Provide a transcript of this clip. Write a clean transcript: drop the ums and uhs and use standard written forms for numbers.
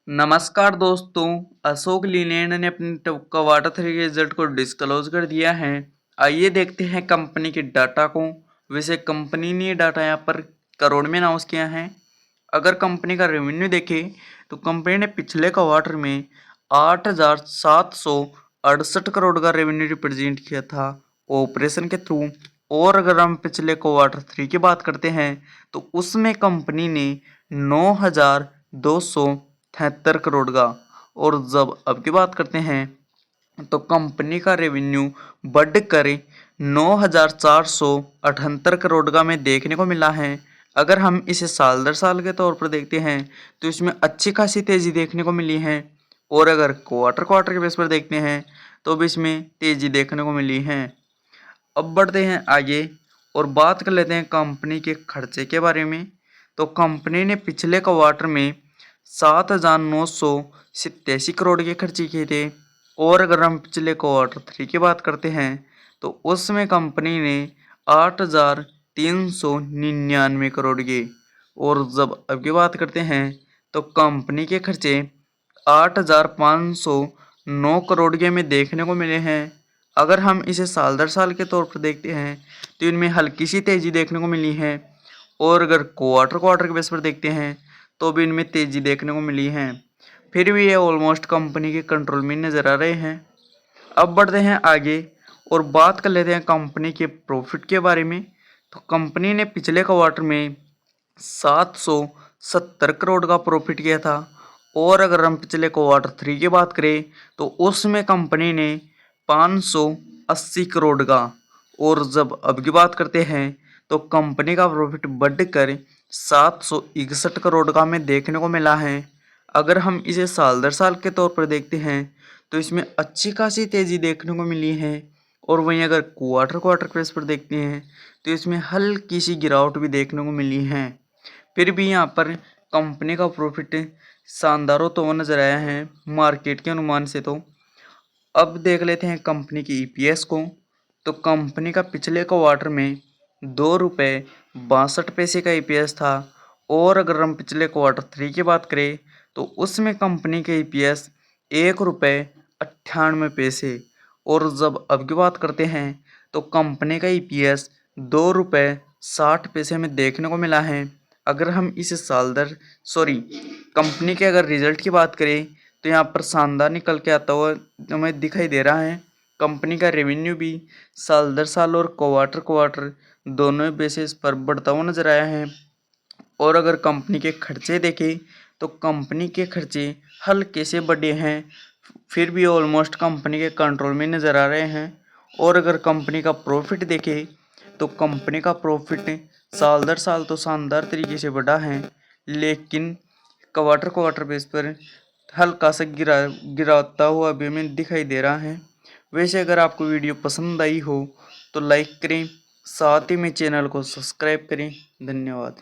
नमस्कार दोस्तों। अशोक लीलैंड ने अपने क्वार्टर थ्री के रिजल्ट को डिस्क्लोज कर दिया है। आइए देखते हैं कंपनी के डाटा को। वैसे कंपनी ने ये डाटा यहाँ पर करोड़ में अनाउंस किया है। अगर कंपनी का रेवेन्यू देखें तो कंपनी ने पिछले क्वार्टर में 8,768 करोड़ का रेवेन्यू रिप्रेजेंट किया था ऑपरेशन के थ्रू। और अगर हम पिछले क्वार्टर थ्री की बात करते हैं तो उसमें कंपनी ने 9,273 करोड़ का। और जब अब की बात करते हैं तो कंपनी का रेवेन्यू बढ़कर 9,478 करोड़ का में देखने को मिला है। अगर हम इसे साल दर साल के तौर पर देखते हैं तो इसमें अच्छी खासी तेज़ी देखने को मिली है। और अगर क्वार्टर क्वार्टर के बेस पर देखते हैं तो भी इसमें तेज़ी देखने को मिली है। अब बढ़ते हैं आगे और बात कर लेते हैं कंपनी के खर्चे के बारे में। तो कंपनी ने पिछले क्वार्टर में 7,987 करोड़ के खर्चे किए थे। और अगर हम पिछले क्वार्टर थ्री की बात करते हैं तो उसमें कंपनी ने 8,399 करोड़ के। और जब अब की बात करते हैं तो कंपनी के खर्चे 8,509 करोड़ के में देखने को मिले हैं। अगर हम इसे साल दर साल के तौर पर देखते हैं तो इनमें हल्की सी तेज़ी देखने को मिली है। और अगर क्वार्टर क्वार्टर के बेस पर देखते हैं तो भी इनमें तेज़ी देखने को मिली है। फिर भी ये ऑलमोस्ट कंपनी के कंट्रोल में नज़र आ रहे हैं। अब बढ़ते हैं आगे और बात कर लेते हैं कंपनी के प्रॉफिट के बारे में। तो कंपनी ने पिछले क्वार्टर में 770 करोड़ का प्रॉफिट किया था। और अगर हम पिछले क्वार्टर थ्री की बात करें तो उसमें कंपनी ने 580 करोड़ का। और जब अब की बात करते हैं तो कंपनी का प्रॉफिट बढ़कर 761 करोड़ का में देखने को मिला है। अगर हम इसे साल दर साल के तौर पर देखते हैं तो इसमें अच्छी खासी तेज़ी देखने को मिली है। और वहीं अगर क्वार्टर क्वार्टर बेस पर देखते हैं तो इसमें हल्की सी गिरावट भी देखने को मिली है। फिर भी यहाँ पर कंपनी का प्रॉफिट शानदार होता हुआ नजर आया है मार्केट के अनुमान से। तो अब देख लेते हैं कंपनी की ईपीएस को। तो कंपनी का पिछले क्वार्टर में 2 रुपये 62 पैसे का ईपीएस था। और अगर हम पिछले क्वार्टर थ्री की बात करें तो उसमें कंपनी के ईपीएस 1 रुपये 98 पैसे। और जब अब की बात करते हैं तो कंपनी का ईपीएस 2 रुपये 60 पैसे में देखने को मिला है। अगर हम इसे कंपनी के अगर रिजल्ट की बात करें तो यहाँ पर शानदार निकल के आता हुआ हमें दिखाई दे रहा है। कंपनी का रेवेन्यू भी साल दर साल और क्वार्टर क्वार्टर दोनों बेसिस पर बढ़ता हुआ नजर आया है। और अगर कंपनी के खर्चे देखें तो कंपनी के खर्चे हल्के से बढ़े हैं, फिर भी ऑलमोस्ट कंपनी के कंट्रोल में नज़र आ रहे हैं। और अगर कंपनी का प्रॉफिट देखें तो कंपनी का प्रॉफिट साल दर साल तो शानदार तरीके से बढ़ा है, लेकिन क्वार्टर क्वार्टर बेस पर हल्का सा गिराता हुआ भी हमें दिखाई दे रहा है। वैसे अगर आपको वीडियो पसंद आई हो तो लाइक करें, साथ ही में चैनल को सब्सक्राइब करें। धन्यवाद।